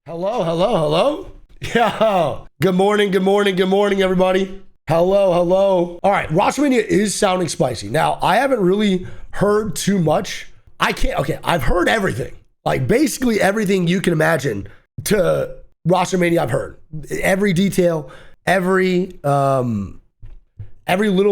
Hello, hello, hello. Yeah. Good morning, everybody. Hello. All right, Rostermania is sounding spicy. Now, I haven't really heard too much. I've heard everything. Like, basically everything you can imagine to Rostermania I've heard. Every detail, every little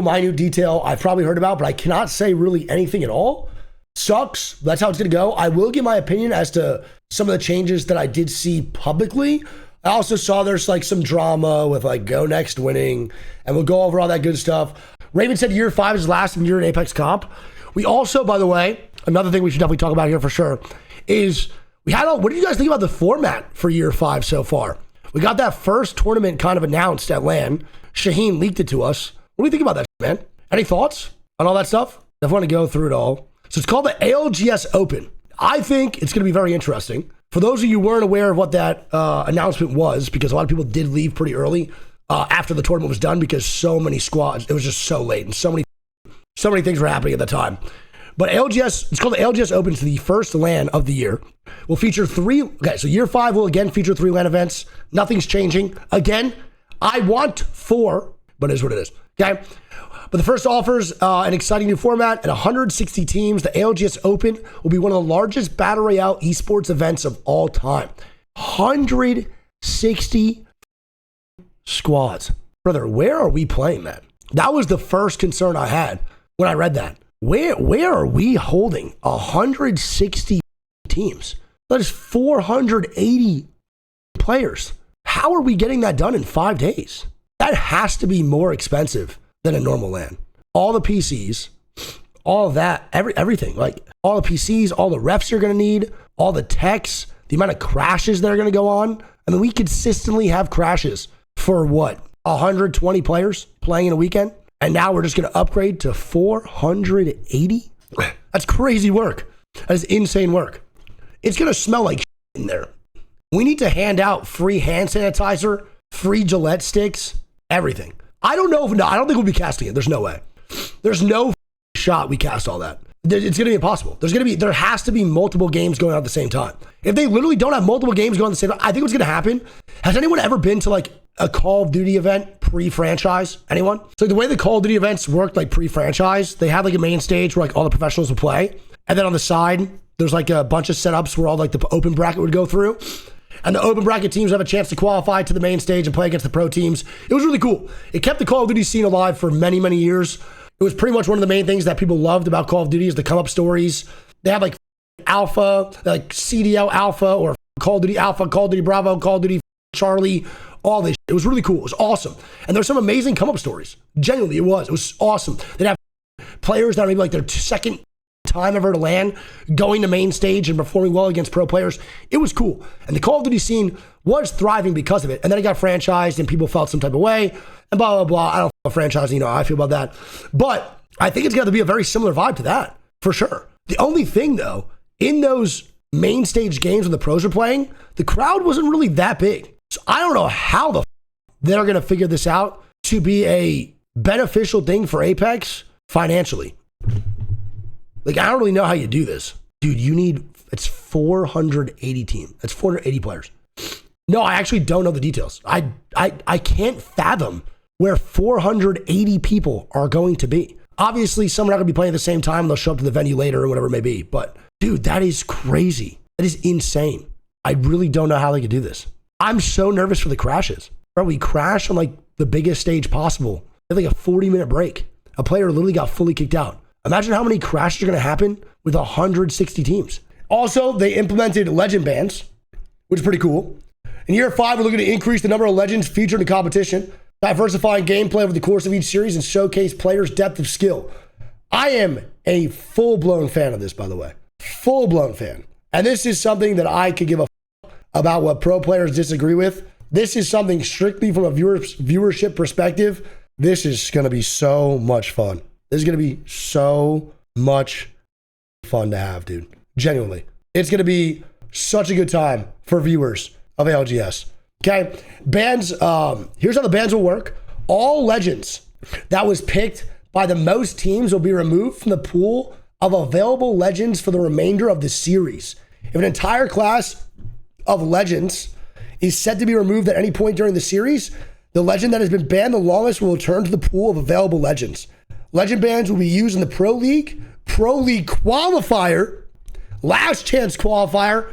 minute detail I've probably heard about, but I cannot say really anything at all. Sucks. That's how it's going to go. I will give my opinion as to some of the changes that I did see publicly. I also saw there's like some drama with like Go Next winning, and we'll go over all that good stuff. Raven said year 5 is last year in Apex Comp. We also, by the way, another thing we should definitely talk about here for sure is what do you guys think about the format for year 5 so far? We got that first tournament kind of announced at LAN. Shaheen leaked it to us. What do you think about that, man? Any thoughts on all that stuff? Definitely want to go through it all. So it's called the ALGS Open. I think it's going to be very interesting. For those of you who weren't aware of what that announcement was, because a lot of people did leave pretty early after the tournament was done because so many squads, it was just so late and so many things were happening at the time. But ALGS, it's called the ALGS Open. It's the first LAN of the year. We'll feature so year 5 will again feature 3 LAN events. Nothing's changing. Again, I want 4, but it is what it is. Okay? But the first offers an exciting new format at 160 teams. The ALGS Open will be one of the largest Battle Royale esports events of all time. 160 squads. Brother, where are we playing, man? That was the first concern I had when I read that. Where are we holding 160 teams? That is 480 players. How are we getting that done in 5 days? That has to be more expensive than a normal LAN. All the PCs, all of that, everything, like all the PCs, all the refs you're gonna need, all the techs, the amount of crashes that are gonna go on. I mean, we consistently have crashes for 120 players playing in a weekend? And now we're just gonna upgrade to 480? That's crazy work. That is insane work. It's gonna smell like in there. We need to hand out free hand sanitizer, free Gillette sticks, everything. I don't think we'll be casting it. There's no way. There's no shot we cast all that. It's going to be impossible. There has to be multiple games going on at the same time. If they literally don't have multiple games going on at the same time, I think what's going to happen, has anyone ever been to like a Call of Duty event pre-franchise? Anyone? So the way the Call of Duty events worked like pre-franchise, they had like a main stage where like all the professionals would play. And then on the side, there's like a bunch of setups where all like the open bracket would go through. And the open bracket teams have a chance to qualify to the main stage and play against the pro teams. It was really cool. It kept the Call of Duty scene alive for many, many years. It was pretty much one of the main things that people loved about Call of Duty is the come-up stories. They had like Alpha, like CDL Alpha, or Call of Duty Alpha, Call of Duty Bravo, Call of Duty Charlie, all this. It was really cool. It was awesome. And there's some amazing come-up stories. Genuinely, it was awesome. They'd have players that are maybe like their second time ever to LAN, going to main stage and performing well against pro players. It was cool. And the Call of Duty scene was thriving because of it. And then it got franchised and people felt some type of way and blah, blah, blah. I don't know franchising, how I feel about that. But I think it's got to be a very similar vibe to that, for sure. The only thing though, in those main stage games when the pros were playing, the crowd wasn't really that big. So I don't know how they're going to figure this out to be a beneficial thing for Apex financially. Like, I don't really know how you do this. Dude, it's 480 team. That's 480 players. No, I actually don't know the details. I can't fathom where 480 people are going to be. Obviously, some are not going to be playing at the same time. They'll show up to the venue later or whatever it may be. But, dude, that is crazy. That is insane. I really don't know how they could do this. I'm so nervous for the crashes. Bro, we crashed on, like, the biggest stage possible. They had, like, a 40-minute break. A player literally got fully kicked out. Imagine how many crashes are going to happen with 160 teams. Also, they implemented legend bans, which is pretty cool. In year 5, we're looking to increase the number of legends featured in competition, diversifying gameplay over the course of each series, and showcase players' depth of skill. I am a full-blown fan of this, by the way. Full-blown fan. And this is something that I could give a about what pro players disagree with. This is something strictly from a viewership perspective. This is going to be so much fun. This is going to be so much fun to have, dude. Genuinely. It's going to be such a good time for viewers of ALGS. Okay? Bans, here's how the bans will work. All legends that was picked by the most teams will be removed from the pool of available legends for the remainder of the series. If an entire class of legends is set to be removed at any point during the series. The legend that has been banned the longest will return to the pool of available legends. Legend bans will be used in the Pro League qualifier, last chance qualifier,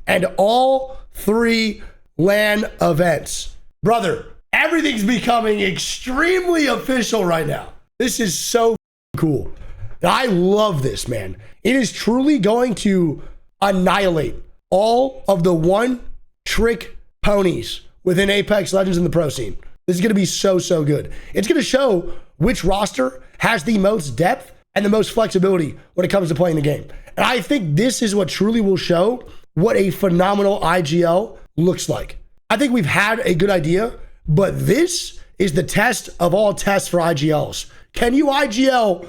and all 3 LAN events. Brother, everything's becoming extremely official right now. This is so cool. I love this, man. It is truly going to annihilate all of the one-trick ponies within Apex Legends in the pro scene. This is going to be so, so good. It's going to show which roster has the most depth and the most flexibility when it comes to playing the game. And I think this is what truly will show what a phenomenal IGL looks like. I think we've had a good idea, but this is the test of all tests for IGLs. Can you IGL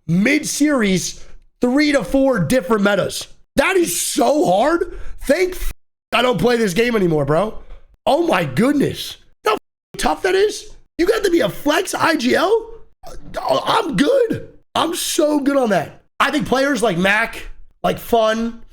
mid-series 3 to 4 different metas? That is so hard. I don't play this game anymore, bro. Oh my goodness. How tough that is. You got to be a flex IGL? I'm good. I'm so good on that. I think players like Mac, like Fun,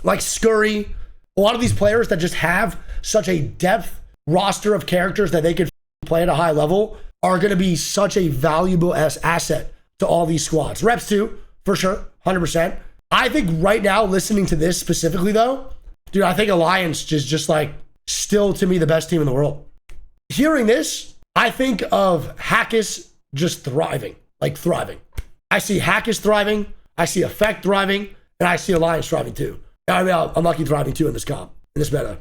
like Scurry, a lot of these players that just have such a depth roster of characters that they could play at a high level are going to be such a valuable asset to all these squads. Reps too, for sure, 100%. I think right now, listening to this specifically though, dude, I think Alliance is just like still to me the best team in the world. Hearing this, I think of Hackis just thriving, like thriving. I see Hackis thriving, I see Effect thriving, and I see Alliance thriving too. I mean, I'm lucky thriving too in this comp, in this meta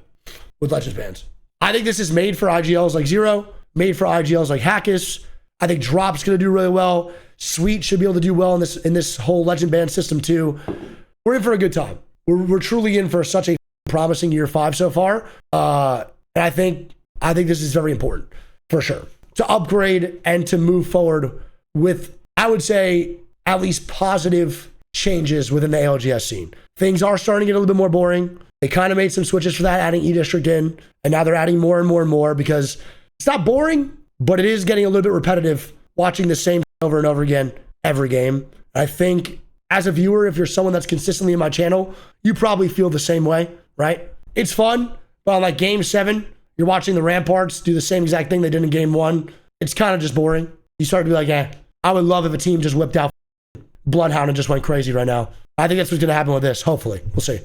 with Legends bans. I think this is made for IGLs like Zero, made for IGLs like Hackis. I think Drop's gonna do really well. Sweet should be able to do well in this whole Legend ban system too. We're in for a good time. We're truly in for such a promising year 5 so far. And I think this is very important for sure to upgrade and to move forward with, I would say, at least positive changes within the ALGS scene. Things are starting to get a little bit more boring. They kind of made some switches for that, adding E-District in, and now they're adding more and more and more because it's not boring, but it is getting a little bit repetitive watching the same over and over again every game. I think as a viewer, if you're someone that's consistently in my channel, you probably feel the same way, right? It's fun, but on like game 7, you're watching the Ramparts do the same exact thing they did in game 1. It's kind of just boring. You start to be like, I would love if a team just whipped out Bloodhound and just went crazy right now. I think that's what's going to happen with this. Hopefully. We'll see.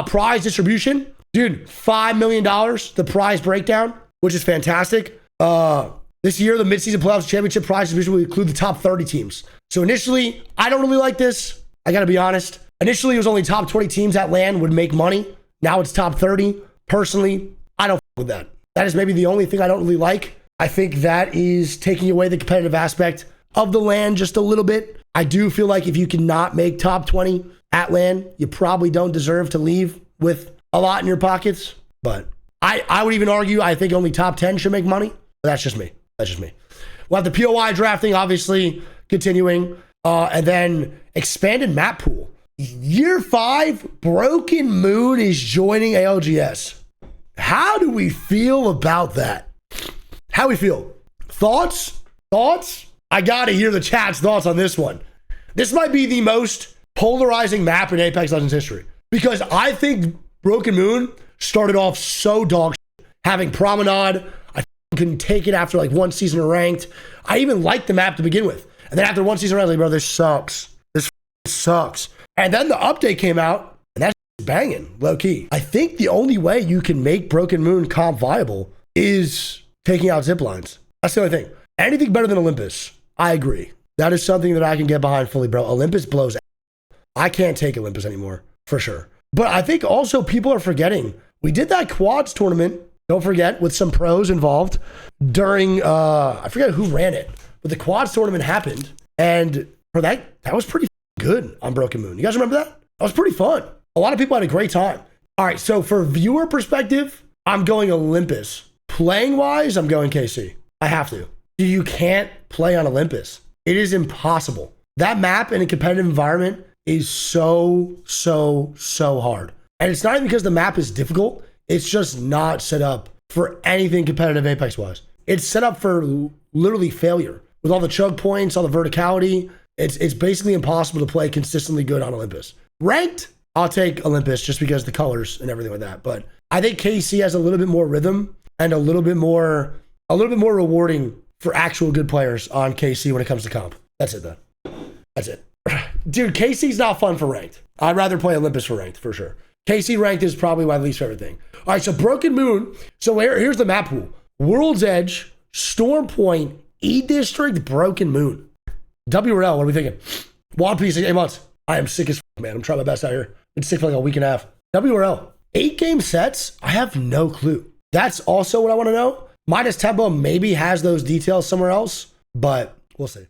Prize distribution. Dude, $5 million, the prize breakdown, which is fantastic. This year, the midseason playoffs championship prize distribution will include the top 30 teams. So initially, I don't really like this. I got to be honest. Initially, it was only top 20 teams at LAN would make money. Now it's top 30. Personally, I don't with that. That is maybe the only thing I don't really like. I think that is taking away the competitive aspect of the LAN just a little bit. I do feel like if you cannot make top 20 at LAN, you probably don't deserve to leave with a lot in your pockets. But I would even argue, I think only top 10 should make money. But that's just me. That's just me. We'll have the POI drafting, obviously, continuing. And then expanded map pool. Year 5, Broken Moon is joining ALGS. How do we feel about that? How we feel? Thoughts? I gotta hear the chat's thoughts on this one. This might be the most polarizing map in Apex Legends history because I think Broken Moon started off so dog shit. Having Promenade, I couldn't take it after like 1 season of ranked. I even liked the map to begin with. And then after 1 season of ranked, I was like, bro, this sucks. This sucks. And then the update came out and that's banging, low key. I think the only way you can make Broken Moon comp viable is taking out zip lines. That's the only thing. Anything better than Olympus, I agree. That is something that I can get behind fully, bro. Olympus blows. I can't take Olympus anymore, for sure. But I think also people are forgetting. We did that quads tournament, don't forget, with some pros involved during, I forget who ran it, but the quads tournament happened. And for that was pretty good on Broken Moon. You guys remember that? That was pretty fun. A lot of people had a great time. All right, so for viewer perspective, I'm going Olympus. Playing wise, I'm going KC. I have to. You can't play on Olympus. It is impossible. That map in a competitive environment is so hard. And it's not even because the map is difficult. It's just not set up for anything competitive Apex wise. It's set up for literally failure. With all the choke points, all the verticality, it's basically impossible to play consistently good on Olympus. Ranked, I'll take Olympus just because the colors and everything like that. But I think KC has a little bit more rhythm and a little bit more rewarding for actual good players on KC when it comes to comp. That's it, though. That's it. Dude, KC's not fun for ranked. I'd rather play Olympus for ranked, for sure. KC ranked is probably my least favorite thing. All right, so Broken Moon. So here's the map pool. World's Edge, Storm Point, E-District, Broken Moon. WRL, what are we thinking? One Piece, 8 months. I am sick as fuck, man. I'm trying my best out here. Been sick for like a week and a half. WRL, 8 game sets? I have no clue. That's also what I want to know. Minus Tempo maybe has those details somewhere else, but we'll see.